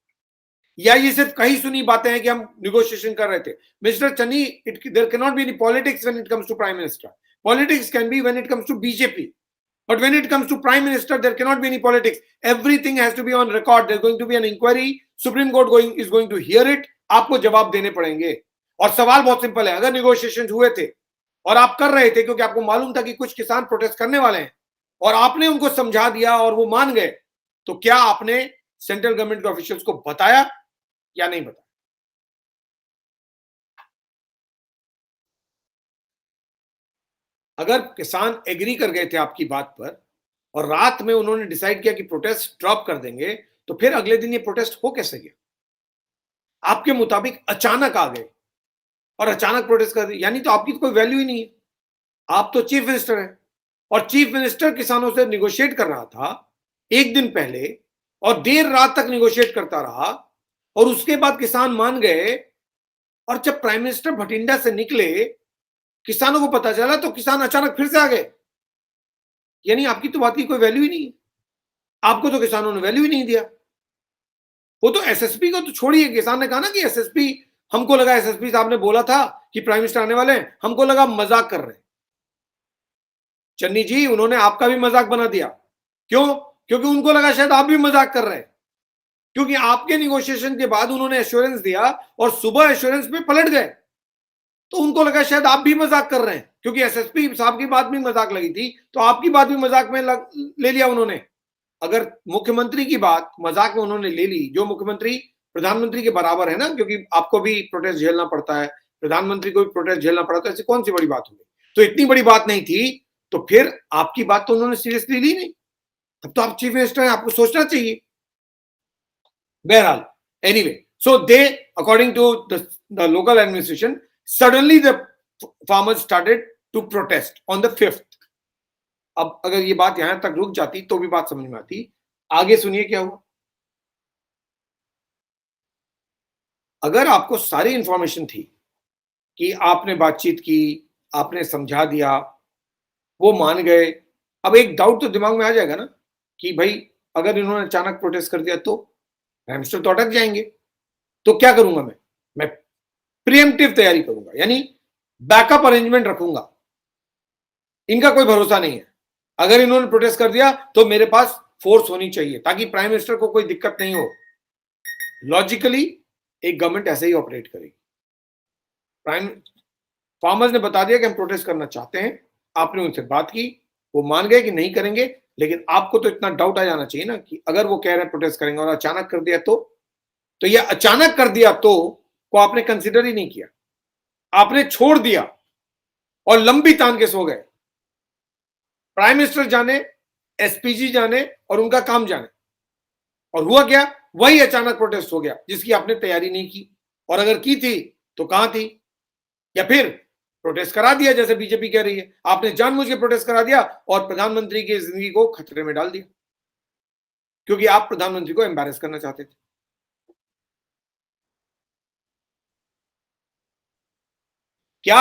या ये सिर्फ कहीं सुनी बातें हैं कि हम निगोशिएशन कर रहे थे? Mister Channi, there can not be any politics when it comes to prime minister. Politics can be when it comes to BJP, but when it comes to prime minister there cannot be any politics. Everything has to be on record. There's going to be an inquiry, Supreme Court is going to hear it. आपको जवाब देने पड़ेंगे। और सवाल बहुत simple है, अगर negotiation हुए थे और आप कर रहे थे क्योंकि आपको मालूम था कि कुछ किसान प्रोटेस्ट करने वाले हैं और आपने उनको समझा दिया और वो मान गए, तो क्या आपने सेंट्रल गवर्नमेंट के ऑफिशियल्स को बताया या नहीं बताया? अगर किसान एग्री कर गए थे आपकी बात पर और रात में उन्होंने डिसाइड किया कि प्रोटेस्ट ड्रॉप कर देंगे, तो फिर अगले दिन ये प्रोटेस्ट हो कैसे गया? आपके मुताबिक अचानक आ गए और अचानक प्रोटेस्ट कर दिया, यानी तो आपकी तो कोई वैल्यू ही नहीं है। आप तो चीफ मिनिस्टर हैं और चीफ मिनिस्टर किसानों से निगोशिएट कर रहा था एक दिन पहले और देर रात तक निगोशिएट करता रहा और उसके बाद किसान मान गए। और जब प्राइम मिनिस्टर भटिंडा से निकले, किसानों को पता चला तो किसान अचानक फिर से आ गए, यानी आपकी तो बात की कोई वैल्यू ही नहीं है। आपको तो किसानों ने वैल्यू ही नहीं दिया। वो तो एसएसपी को तो छोड़िए, किसान ने कहा ना कि एसएसपी, हमको लगा एसएसपी साहब ने बोला था कि प्राइम मिनिस्टर आने वाले हैं, हमको लगा मजाक कर रहे हैं। चन्नी जी, उन्होंने आपका भी मजाक बना दिया। क्यों? क्योंकि उनको लगा शायद आप भी मजाक कर रहे हैं, क्योंकि आपके निगोशिएशन के बाद उन्होंने एश्योरेंस दिया और सुबह एश्योरेंस पे पलट गए, तो उनको लगा शायद आप भी मजाक कर रहे हैं, क्योंकि एसएसपी साहब की बात भी मजाक लगी थी, तो आपकी बात भी मजाक में ले लिया उन्होंने। अगर मुख्यमंत्री की बात मजाक में उन्होंने ले ली, जो मुख्यमंत्री प्रधानमंत्री के बराबर है ना, क्योंकि आपको भी प्रोटेस्ट झेलना पड़ता है, प्रधानमंत्री को भी प्रोटेस्ट झेलना पड़ता है, ऐसी कौन सी बड़ी बात होगी? तो इतनी बड़ी बात नहीं थी, तो फिर आपकी बात तो उन्होंने सीरियसली ली नहीं। तब तो आप चीफ मिनिस्टर हैं, आपको सोचना चाहिए। बहरहाल, anyway, so they, according to the local administration, suddenly the farmers started to protest on the 5th. अब अगर ये बात यहां तक रुक जाती तो भी बात समझ में आती। आगे सुनिए क्या हुआ। अगर आपको सारी इंफॉर्मेशन थी कि आपने बातचीत की, आपने समझा दिया, वो मान गए, अब एक डाउट तो दिमाग में आ जाएगा ना कि भाई अगर इन्होंने अचानक प्रोटेस्ट कर दिया तो प्राइम मिनिस्टर तो अटक जाएंगे, तो क्या करूंगा मैं प्रिएम्प्टिव तैयारी करूंगा, यानी बैकअप अरेंजमेंट रखूंगा। इनका कोई भरोसा नहीं है, अगर इन्होंने प्रोटेस्ट कर दिया तो मेरे पास फोर्स होनी चाहिए ताकि प्राइम मिनिस्टर को कोई दिक्कत नहीं हो। लॉजिकली एक गवर्नमेंट ऐसे ही ऑपरेट करेगी। प्राइम फार्मर्स ने बता दिया कि हम प्रोटेस्ट करना चाहते हैं, आपने उनसे बात की, वो मान गए कि नहीं करेंगे, लेकिन आपको तो इतना डाउट आ जाना चाहिए ना कि अगर वो कह रहे हैं प्रोटेस्ट करेंगे और अचानक कर दिया तो ये अचानक कर दिया तो को आपने कंसिडर ही नहीं किया, आपने छोड़ दिया और लंबी तान के सो गए। प्राइम मिनिस्टर जाने, एसपीजी जाने और उनका काम जाने, और हुआ क्या? वही अचानक प्रोटेस्ट हो गया जिसकी आपने तैयारी नहीं की, और अगर की थी तो कहां थी? या फिर प्रोटेस्ट करा दिया जैसे बीजेपी कह रही है, आपने जानबूझ के प्रोटेस्ट करा दिया और प्रधानमंत्री की जिंदगी को खतरे में डाल दिया क्योंकि आप प्रधानमंत्री को एम्बैरेस करना चाहते थे। क्या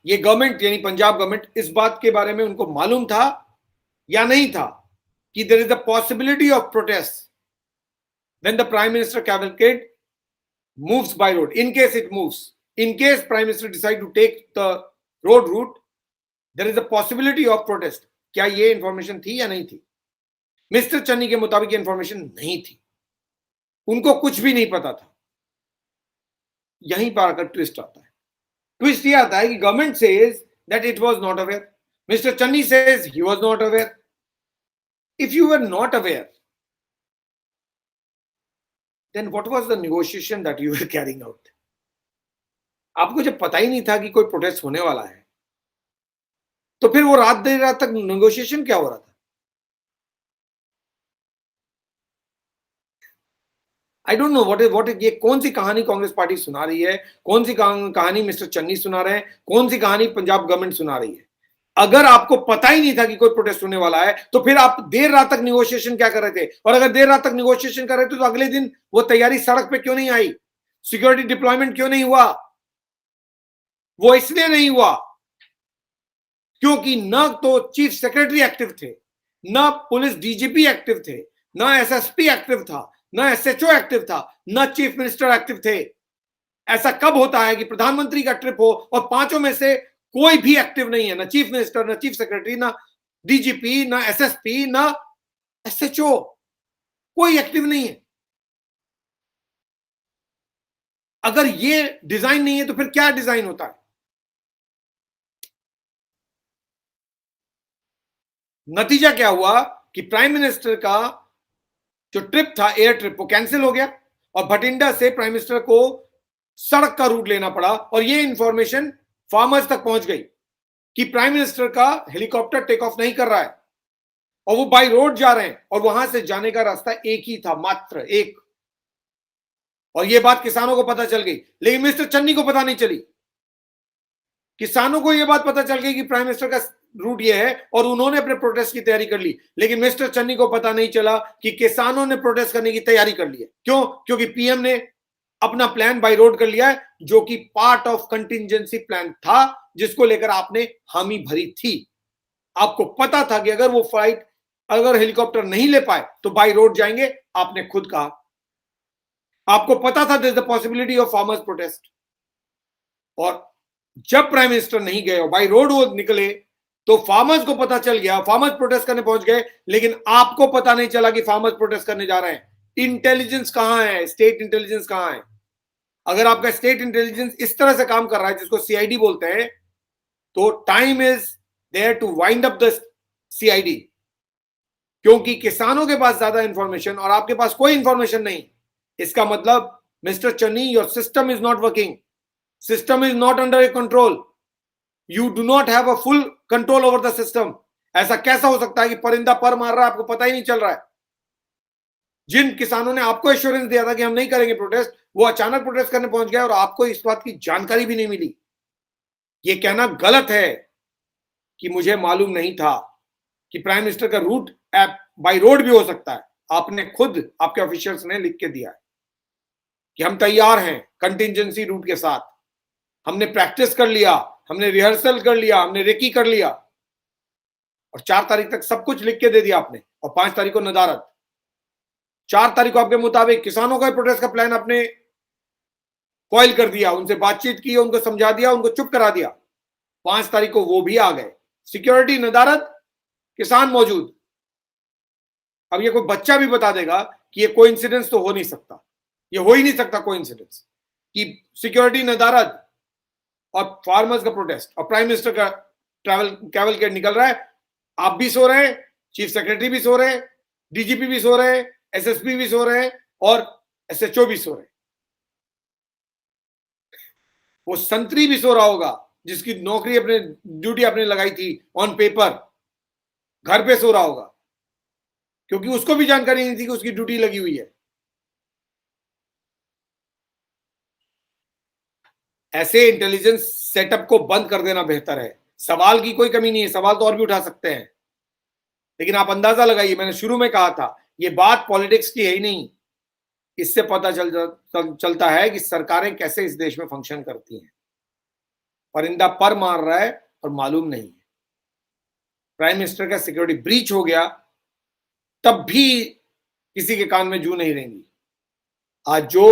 ये गवर्नमेंट यानी पंजाब गवर्नमेंट इस बात के बारे में उनको मालूम था या नहीं था कि there is a possibility of protest when the prime minister cavalcade moves by road? In case it moves, in case prime minister decide to take the road route, there is a possibility of protest. क्या ये information थी या नहीं थी? Mister Channi के मुताबिक information नहीं थी, उनको कुछ भी नहीं पता था। यहीं पर आकर ट्विस्ट आता है। ट्विस्ट ये आता है कि government says that it was not aware, mister Channi says he was not aware. If you were not aware, then what was the negotiation that you were carrying out? आपको जब पता ही नहीं था कि कोई प्रोटेस्ट होने वाला है, तो फिर वो रात देर रात तक नेगोशिएशन क्या हो रहा था? I don't know what is ये कौन सी कहानी कांग्रेस पार्टी सुना रही है, कौन सी कहानी मिस्टर चन्नी सुना रहे हैं, कौन सी कहानी पंजाब गवर्नमेंट सुना रही है। अगर आपको पता ही नहीं था कि कोई प्रोटेस्ट होने वाला है, तो फिर आप देर रात तक निगोशिएशन क्या कर रहे थे? और अगर देर रात तक निगोशिएशन कर रहे थे, तो अगले दिन वो तैयारी सड़क पे क्यों नहीं आई? सिक्योरिटी डिप्लॉयमेंट क्यों नहीं हुआ? वो इसलिए नहीं हुआ क्योंकि न तो चीफ सेक्रेटरी एक्टिव थे, न पुलिस डीजीपी एक्टिव थे, न एसएसपी एक्टिव था, न एसएचओ एक्टिव था, न चीफ मिनिस्टर एक्टिव थे। ऐसा कब होता है कि प्रधानमंत्री का ट्रिप हो और पांचों में से कोई भी एक्टिव नहीं है? न चीफ मिनिस्टर, न चीफ सेक्रेटरी, न डीजीपी, न एसएसपी, न एसएचओ, कोई एक्टिव नहीं है। अगर ये डिजाइन नहीं है तो फिर क्या डिजाइन होता है? नतीजा क्या हुआ कि प्राइम मिनिस्टर का जो ट्रिप था, एयर ट्रिप, वो कैंसिल हो गया और भटिंडा से प्राइम मिनिस्टर को सड़क का रूट लेना पड़ा। और ये इंफॉर्मेशन फार्मर्स तक पहुंच गई कि प्राइम मिनिस्टर का हेलीकॉप्टर टेक ऑफ नहीं कर रहा है और वो बाय रोड जा रहे हैं, और वहां से जाने का रास्ता एक ही था, मात्र एक। और ये बात किसानों को पता चल गई, लेकिन मिस्टर चन्नी को पता नहीं चली। किसानों को यह बात पता चल गई कि प्राइम मिनिस्टर का रूट ये है और उन्होंने अपने प्रोटेस्ट की तैयारी कर ली, लेकिन मिस्टर चन्नी को पता नहीं चला कि किसानों ने प्रोटेस्ट करने की तैयारी कर ली है। क्यों? क्योंकि पीएम ने अपना प्लान बाय रोड कर लिया है, जो कि पार्ट ऑफ कंटिंजेंसी प्लान था, जिसको लेकर आपने हामी भरी थी। आपको पता था कि अगर वो फ्लाइट, अगर हेलीकॉप्टर नहीं ले पाए तो बाय रोड जाएंगे, आपने खुद कहा। आपको पता था there is the possibility of farmers protest, और जब प्राइम मिनिस्टर नहीं गए और बाय रोड वो निकले तो फार्मर्स को पता चल गया, फार्मर्स प्रोटेस्ट करने पहुंच गए, लेकिन आपको पता नहीं चला कि फार्मर्स प्रोटेस्ट करने जा रहे हैं। इंटेलिजेंस कहां है? स्टेट इंटेलिजेंस कहां है? अगर आपका स्टेट इंटेलिजेंस इस तरह से काम कर रहा है, जिसको सीआईडी बोलते हैं, तो time is there to wind up the CID, क्योंकि किसानों के पास ज्यादा इंफॉर्मेशन और आपके पास कोई इंफॉर्मेशन नहीं। इसका मतलब mister Channi, your system is not working, system is not under control, you do not have a full control over the system. ऐसा कैसा हो सकता है कि परिंदा पर मार रहा है, आपको पता ही नहीं चल रहा है? जिन किसानों ने आपको एश्योरेंस दिया था कि हम नहीं करेंगे प्रोटेस्ट, वो अचानक प्रोटेस्ट करने पहुंच गए और आपको इस बात की जानकारी भी नहीं मिली। ये कहना गलत है कि मुझे मालूम नहीं था कि प्राइम मिनिस्टर का रूट बाय रोड भी हो सकता है। आपने खुद, आपके ऑफिशियल्स ने लिख के दिया है कि हम तैयार हैं कंटिंजेंसी रूट के साथ, हमने प्रैक्टिस कर लिया, हमने रिहर्सल कर लिया, हमने रेकी कर लिया, और 4 तारीख तक सब कुछ लिख के दे दिया आपने, और 5 तारीख को नदारत। 4 तारीख को आपके मुताबिक किसानों का प्रोटेस्ट का प्लान आपने फॉइल कर दिया, उनसे बातचीत की, उनको समझा दिया, उनको चुप करा दिया। 5 तारीख को वो भी आ गए, सिक्योरिटी नदारत, किसान मौजूद। अब ये कोई बच्चा भी बता देगा कि ये कोइंसिडेंस तो हो नहीं सकता, ये हो ही नहीं सकता कोइंसिडेंस कि सिक्योरिटी नदारत और फार्मर्स का प्रोटेस्ट और प्राइम मिनिस्टर का कैवलकेड निकल रहा है। आप भी सो रहे हैं, चीफ सेक्रेटरी भी सो रहे हैं, डीजीपी भी सो रहे हैं, एसएसपी भी सो रहे हैं, और एसएचओ भी सो रहे हैं। वो संतरी भी सो रहा होगा, जिसकी नौकरी, अपने ड्यूटी आपने लगाई थी ऑन पेपर, घर पे सो रहा होगा, क्योंकि उसको भी जानकारी नहीं थी कि उसकी ड्यूटी लगी हुई है। ऐसे इंटेलिजेंस सेटअप को बंद कर देना बेहतर है। सवाल की कोई कमी नहीं है, सवाल तो और भी उठा सकते हैं, लेकिन आप अंदाजा लगाइए, मैंने शुरू में कहा था ये बात पॉलिटिक्स की है ही नहीं। इससे पता चलता है कि सरकारें कैसे इस देश में फंक्शन करती हैं। परिंदा पर मार रहा है और मालूम नहीं है। प्राइम मिनिस्टर का सिक्योरिटी ब्रीच हो गया, तब भी किसी के कान में जू नहीं रहेंगी। आज जो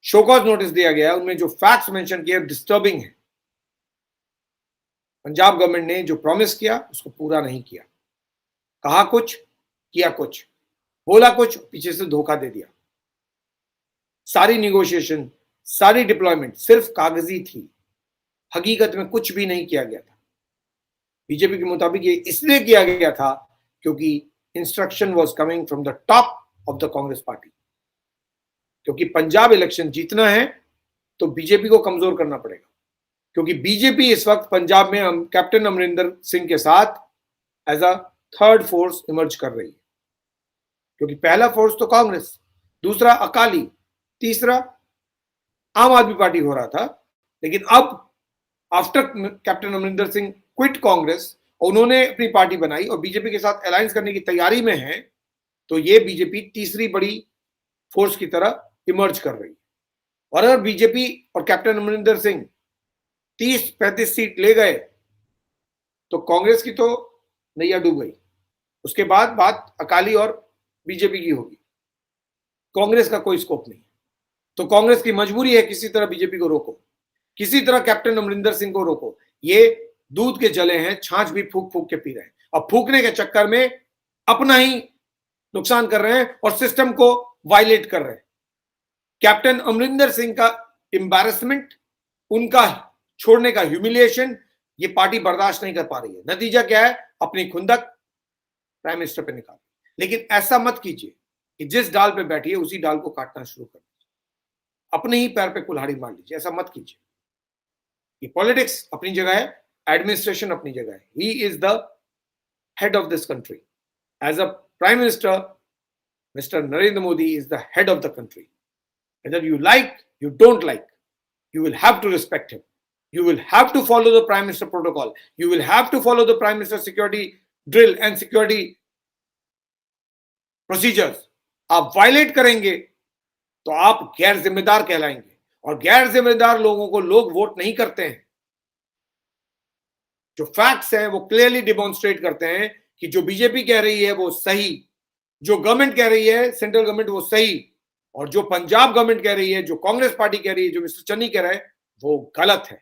शोकॉज नोटिस दिया गया उनमें जो फैक्ट्स मेंशन किए डिस्टर्बिंग है। पंजाब गवर्नमेंट ने जो प्रॉमिस किया उसको पूरा नहीं किया। कहा कुछ, किया कुछ, बोला कुछ, पीछे से धोखा दे दिया। सारी निगोशिएशन, सारी डिप्लॉयमेंट सिर्फ कागजी थी, हकीकत में कुछ भी नहीं किया गया था। बीजेपी के मुताबिक ये इसलिए किया गया था क्योंकि instruction was coming from the top of the Congress party. क्योंकि पंजाब इलेक्शन जीतना है तो बीजेपी को कमजोर करना पड़ेगा, क्योंकि बीजेपी इस वक्त पंजाब में कैप्टन अमरिंदर सिंह के साथ as a third force emerge कर रही है। क्योंकि पहला फोर्स तो कांग्रेस, दूसरा अकाली, तीसरा आम आदमी पार्टी हो रहा था। लेकिन अब after captain Amarinder Singh quit Congress, उन्होंने अपनी पार्टी बनाई और बीजेपी के साथ अलायंस करने की तैयारी में है, तो ये बीजेपी तीसरी बड़ी फोर्स की तरह इमर्ज कर रही है। और अगर बीजेपी और कैप्टन अमरिंदर सिंह 30-35 सीट ले गए तो कांग्रेस की तो नैया डूब गई। उसके बाद बात अकाली और बीजेपी की होगी, कांग्रेस का कोई स्कोप नहीं। तो कांग्रेस की मजबूरी है किसी तरह बीजेपी को रोको, किसी तरह कैप्टन अमरिंदर सिंह को रोको। ये दूध के जले हैं, छाछ भी फूक फूक के पी रहे हैं और फूकने के चक्कर में अपना ही नुकसान कर रहे हैं और सिस्टम को वायलेट कर रहे हैं। कैप्टन अमरिंदर सिंह का एम्बैरेसमेंट, उनका छोड़ने का ह्यूमिलिएशन, ये पार्टी बर्दाश्त नहीं कर पा रही है। नतीजा क्या है? अपनी खुंदक प्राइम मिनिस्टर पे निकाल। लेकिन ऐसा मत कीजिए कि जिस डाल पे बैठिए उसी डाल को काटना शुरू कर दीजिए, अपने ही पैर पे कुल्हाड़ी मार लीजिए। ऐसा मत कीजिए। ये पॉलिटिक्स अपनी जगह है, एडमिनिस्ट्रेशन अपनी जगह है। He is the head of this country. As a prime minister, mister Narendra Modi is the head of the country. Whether you like, you don't like, you will have to respect him. You will have to follow the Prime Minister protocol. You will have to follow the Prime Minister security drill and security procedures. आप violet करेंगे तो आप गैर जिम्मेदार कहलाएंगे, और गैर जिम्मेदार लोगों को लोग वोट नहीं करते हैं। जो फैक्ट्स हैं वो क्लियरली डिमॉन्स्ट्रेट करते हैं कि जो बीजेपी कह रही है वो सही, जो गवर्नमेंट कह रही है, सेंट्रल गवर्नमेंट, वो सही, और जो पंजाब गवर्नमेंट कह रही है, जो कांग्रेस पार्टी कह रही है, जो मिस्टर चन्नी कह रहा है, वो गलत है।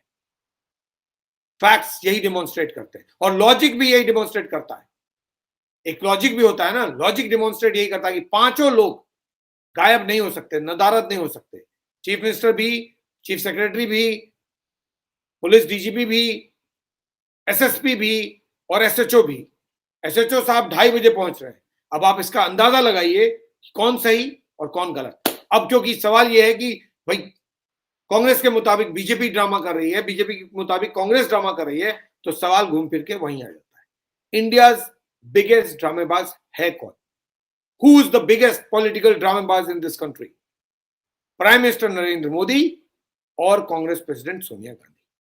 फैक्ट्स यही डिमॉन्स्ट्रेट करते हैं और लॉजिक भी यही डिमॉन्स्ट्रेट करता है। एक लॉजिक भी होता है ना, लॉजिक डिमॉन्स्ट्रेट यही करता है कि पांचों लोग गायब नहीं हो सकते, नदारद नहीं हो सकते। चीफ मिनिस्टर भी, चीफ सेक्रेटरी भी, पुलिस डीजीपी भी, एसएसपी भी और एसएचओ भी। एसएचओ साहब 2:30 बजे पहुंच रहे हैं। अब आप इसका अंदाजा लगाइए कि कौन सही और कौन गलत। अब क्योंकि सवाल यह है कि भाई कांग्रेस के मुताबिक बीजेपी ड्रामा कर रही है, बीजेपी के मुताबिक कांग्रेस ड्रामा कर रही है, तो सवाल घूम फिर के वहीं आ जाता है। इंडियाज बिगेस्ट ड्रामेबाज है कौन? Who is the biggest political ड्रामेबाज in this country? Prime minister Narendra Modi और कांग्रेस प्रेसिडेंट सोनिया गांधी।